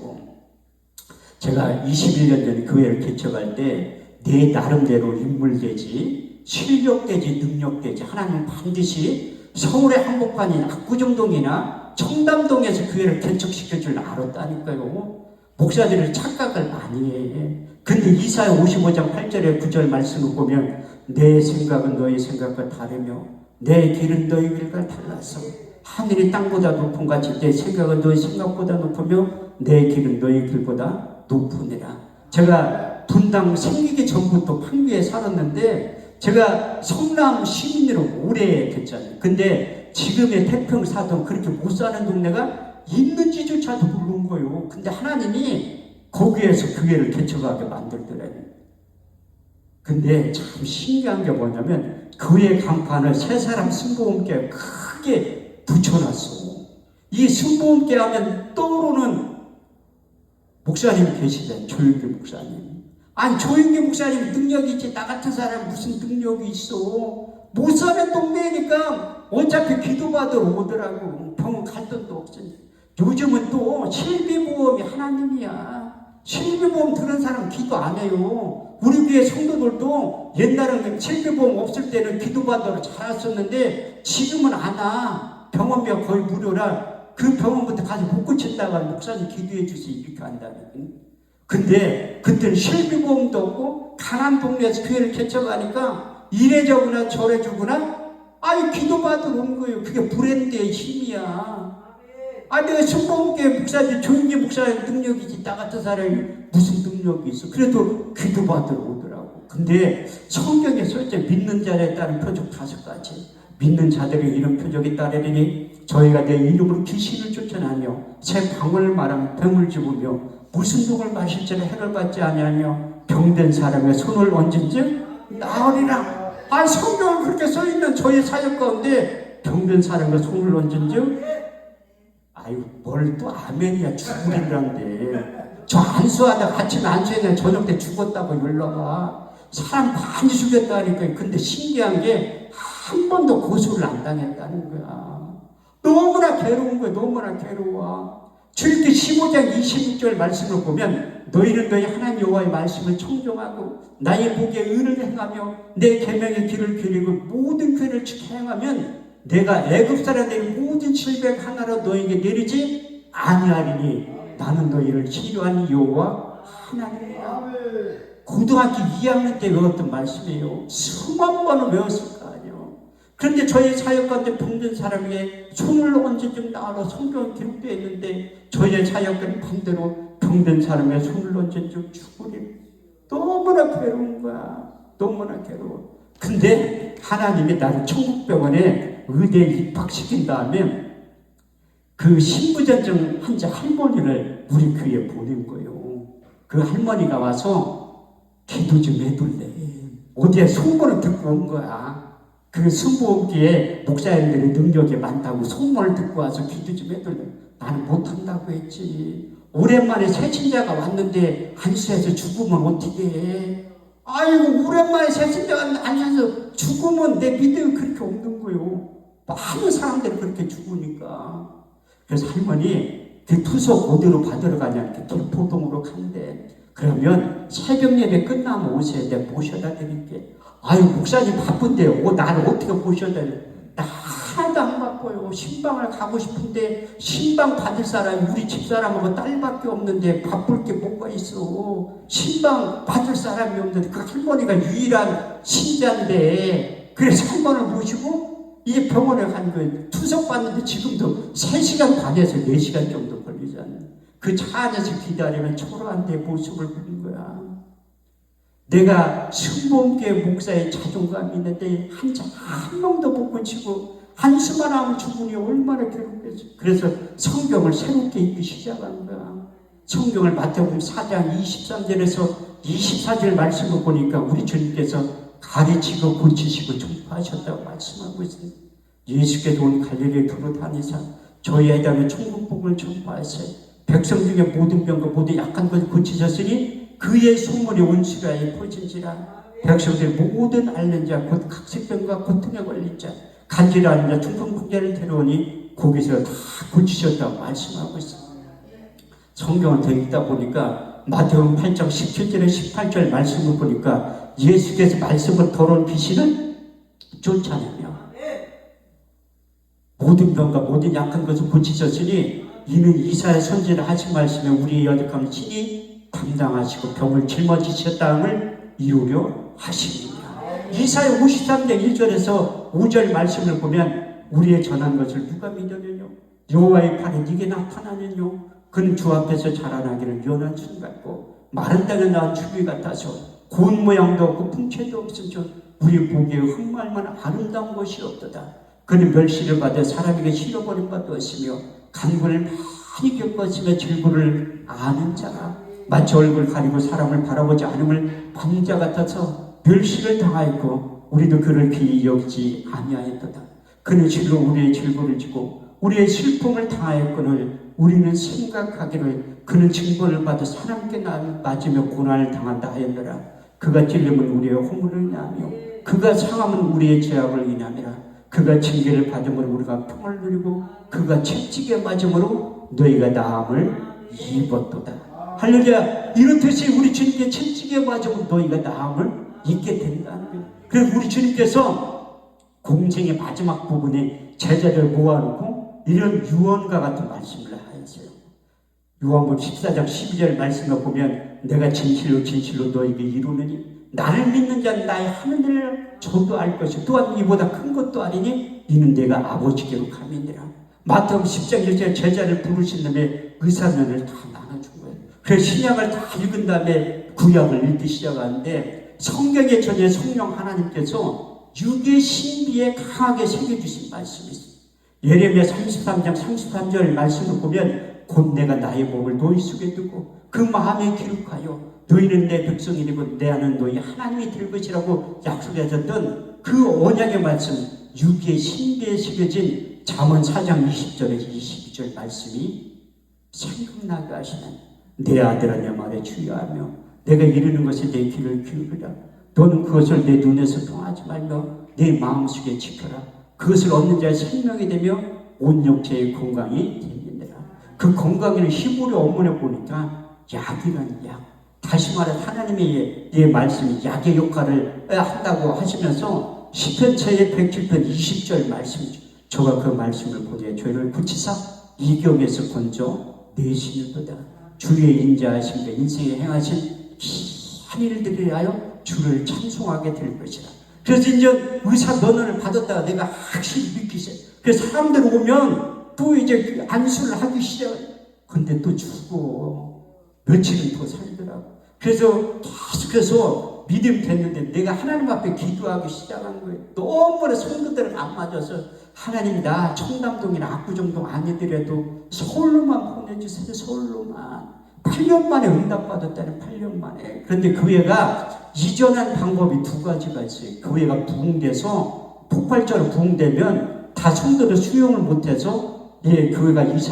제가 21년 전에 교회를 개척할 때 내 나름대로 인물되지 실력되지 능력되지 하나님은 반드시 서울의 한복판인 압구정동이나 청담동에서 교회를 개척시킬 줄 알았다니까요. 목사들을 착각을 많이 해. 근데 이사야 55장 8절에 9절 말씀을 보면 내 생각은 너희 생각과 다르며 내 길은 너희 길과 달라서 하늘이 땅보다 높은 같이 내 생각은 너희 생각보다 높으며 내 길은 너희 길보다 높으니라. 제가 분당 생기기 전부터 판교에 살았는데 제가 성남 시민으로 오래 됐잖아요. 근데 지금의 태평사동 그렇게 못 사는 동네가 있는지조차도 모르는 거예요. 근데 하나님이 거기에서 교회를 개척하게 만들더래요. 근데 참 신기한 게 뭐냐면 교회 간판을 세 사람 승보음께 크게 붙여놨어. 이 승보음께 하면 떠오르는 목사님이 계시대. 조윤기 목사님. 아니 조윤기 목사님 능력이 있지 나 같은 사람 무슨 능력이 있어. 못 사는 동네니까 어차피 기도받으러 오더라고. 병원 갈 돈도 없으니. 요즘은 또 실비보험이 하나님이야. 실비보험 들은 사람 기도 안 해요. 우리 교회 성도들도 옛날에는 실비보험 없을 때는 기도받으러 잘 왔었는데 지금은 안 와. 병원비가 거의 무료라. 그 병원부터 가서 못 고친다가 목사님 기도해 주세요 이렇게 한다는. 근데 그때는 실비보험도 없고 가난 동네에서 교회를 개척하니까 이래저거나 저래저거나 아유 기도받으러 온 거예요. 그게 브랜드의 힘이야. 내가 승보음교회 목사님 조윤기 목사님 능력이지 나 같은 사람이 무슨 능력이 있어. 그래도 기도받으러 오더라고. 근데 성경에 써있죠. 믿는 자에 따른 표적 5가지. 믿는 자들의 이런 표적이 따르리니 저희가 내 이름으로 귀신을 쫓아내며 새 방울을 말하며 병을 집으며 무슨 독을 마실지라 해를 받지 아니하며 병든 사람의 손을 얹은즉 나으리라. 성경은 그렇게 써있는 저희 사역 가운데 병든 사람의 손을 얹은즉 아유 뭘 또 아멘이야 죽으리란데. 저 안수하다가 아침에 안수했는데 저녁 때 죽었다고 연락와. 사람 많이 죽였다니까. 근데 신기한 게 한 번도 고소를 안 당했다는 거야. 너무나 괴로운 거야. 너무나 괴로워. 출애굽기 15장 26절 말씀을 보면 너희는 너희 하나님 여호와의 말씀을 청종하고 나의 복에 의를 행하며 내 계명의 길을 기리고 모든 죄를 지켜 행하면 내가 애굽 사람들의 모든 질병 하나로 너에게 내리지 아니하리니 나는 너희를 치료하는 여호와 하나님이야. 고등학교 2학년 때 외웠던 말씀이에요. 수만 번을 외웠을 거 아니에요. 그런데 저희 사역 가운데 병든 사람에게 손을 얹어준 나로 성경에 기록되어 있는데 저희 사역가는 반대로 병든 사람에게 손을 얹어준 죽으리. 너무나 괴로운 거야. 너무나 괴로워. 근데 하나님이 나를 천국병원에 의대에 입학시킨 다음에 그 신부전증 환자 할머니를 우리 교회에 보낸 거예요. 그 할머니가 와서 기도 좀 해둘래. 어디에 소문을 듣고 온 거야. 그 순복음교회 목사님들의 능력이 많다고 소문을 듣고 와서 기도 좀 해둘래. 나는 못한다고 했지. 오랜만에 새친자가 왔는데 안수해서 죽으면 어떻게 해? 아이고 오랜만에 새친자가 안수해서 죽으면 내 믿음이 그렇게 없는 거예요. 많은 사람들이 그렇게 죽으니까. 그래서 할머니 그 투석 어디로 받으러 가냐 이렇게 개포동으로 간대. 그러면 새벽 예배 끝나면 오세요. 내가 모셔다 드릴게. 아유 목사님 바쁜데요. 나를 어떻게 모셔다 드려? 나 하나도 안 바빠요. 신방을 가고 싶은데 신방 받을 사람이 우리 집사람하고 딸밖에 없는데 바쁠 게 뭐가 있어. 신방 받을 사람이 없는데 그 할머니가 유일한 신자인데 그래서 할머니를 모시고 이 병원에 간 거예요. 투석 받는데 지금도 3시간 반에서 4시간 정도 걸리잖아요. 그 차 안에서 기다리면 초라한 내 모습을 보는 거야. 내가 순복음교회 목사의 자존감이 있는데 한 명도 못 고치고 한숨만 하면 죽으니 얼마나 괴롭겠어. 그래서 성경을 새롭게 읽기 시작한 거야. 성경을 마태복음 4장 23절에서 24절 말씀을 보니까 우리 주님께서 가르치고 고치시고 전파하셨다고 말씀하고 있습니다. 예수께서 온 갈릴리에 두루 다니사 저희 해당에 천국복음을 전파하세요. 백성 중에 모든 병과 모든 약한 것을 고치셨으니 그의 소문이 온 시가에 퍼진지라. 백성들이 모든 앓는 자 곧 각색병과 고통에 걸린 자 간질하는 자 중풍풍자를 데려오니 거기서 다 고치셨다고 말씀하고 있습니다. 성경을 더 읽다 보니까 마태복음 8장 17절에 18절 말씀을 보니까 예수께서 말씀을 더러운 귀신은 쫓아내며 모든 병과 모든 약한 것을 고치셨으니 이는 이사야 선지자 하신 말씀에 우리의 여직함을 친히 담당하시고 병을 짊어지셨다함을 이루려 하시니라. 이사야 53장 1절에서 5절 말씀을 보면 우리의 전한 것을 누가 믿으느뇨? 여호와의 팔에 네게 나타나느뇨? 그는 주 앞에서 자라나기를 연한 순 같고 마른 땅에 낳은 추비 같아서 고운 모양도 없고 풍채도 없으며 우리 보기에 흑말만 아름다운 것이 없도다. 그는 멸시를 받아 사람에게 실어버린 바도 없으며 간구를 많이 겪었으며 질구를 아는 자라. 마치 얼굴 가리고 사람을 바라보지 않음을 방자 같아서 멸시를 당하였고 우리도 그를 귀히 여기지 아니하였도다. 그는 실로 우리의 질구를 지고 우리의 슬픔을 당하였거늘 우리는 생각하기를 그는 징벌을 받아 사람께 맞으며 고난을 당한다 하였노라. 그가 찔림은 우리의 허물을 인하며 그가 상함은 우리의 죄악을 인하니라. 그가 징계를 받음으로 우리가 평을 누리고 그가 채찍에 맞음으로 너희가 나음을 입었도다. 할렐루야. 이렇듯이 우리 주님께 채찍에 맞으면 너희가 나음을 입게 된다는 거예요. 그래서 우리 주님께서 공생의 마지막 부분에 제자를 모아놓고 이런 유언과 같은 말씀을 하였어요. 요한복음 14장 12절 말씀을 보면 내가 진실로 진실로 너에게 이루느니 나를 믿는 자는 나의 하는 일을 저도 알 것이요 또한 이보다 큰 것도 아니니 이는 내가 아버지께로 가미니라. 마태복음 10장 1절 제자를 부르신 다음에 의사면을 다 나눠준 거예요. 그래서 신약을 다 읽은 다음에 구약을 읽기 시작하는데 성경에 전에 성령 하나님께서 육의 신비에 강하게 새겨주신 말씀이 있어요. 예레미야 33장 33절 말씀을 보면 곧 내가 나의 몸을 너희 속에 두고 그 마음에 기록하여 너희는 내 백성이고 내 아는 너희 하나님이 될 것이라고 약속하셨던 그 언약의 말씀 육의 신비에 새겨진 잠언 4장 20절에서 22절 말씀이 생각나게 하시는 내 아들아 내 말에 주의하며 내가 이르는 것에 내 귀를 기울이라. 너는 그것을 내 눈에서 통하지 말며 내 마음속에 지켜라. 그것을 얻는 자의 생명이 되며 온 육체의 건강이 되느니라. 그 건강에는 히브리 원문에 보니까 약이라는 약. 다시 말해 하나님의 이 말씀이 약의 역할을 한다고 하시면서 시편체의 107편 20절 말씀이죠. 저가 그 말씀을 보되 저희를 붙이사 이격에서 건져 내시는도다. 주의 인자하신 그 인생에 행하신 귀한 일들을 위하여 주를 찬송하게 될 것이라. 그래서 이제 의사 면허를 받았다가 내가 확실히 믿기 시작. 그래서 사람들 오면 또 이제 안수를 하기 시작. 근데 또 죽어. 며칠은 더 살더라고. 그래서 계속해서 믿음 됐는데 내가 하나님 앞에 기도하기 시작한 거예요. 너무나 성도들은 안 맞아서 하나님 나 청담동이나 압구정동 아니더라도 서울로만 보내주세요. 서울로만. 8년 만에 응답받았다는 8년 만에. 그런데 교회가 이전한 방법이 두 가지가 있어요. 교회가 부흥돼서 폭발적으로 부흥되면 다 성도를 수용을 못해서 교회가 이사가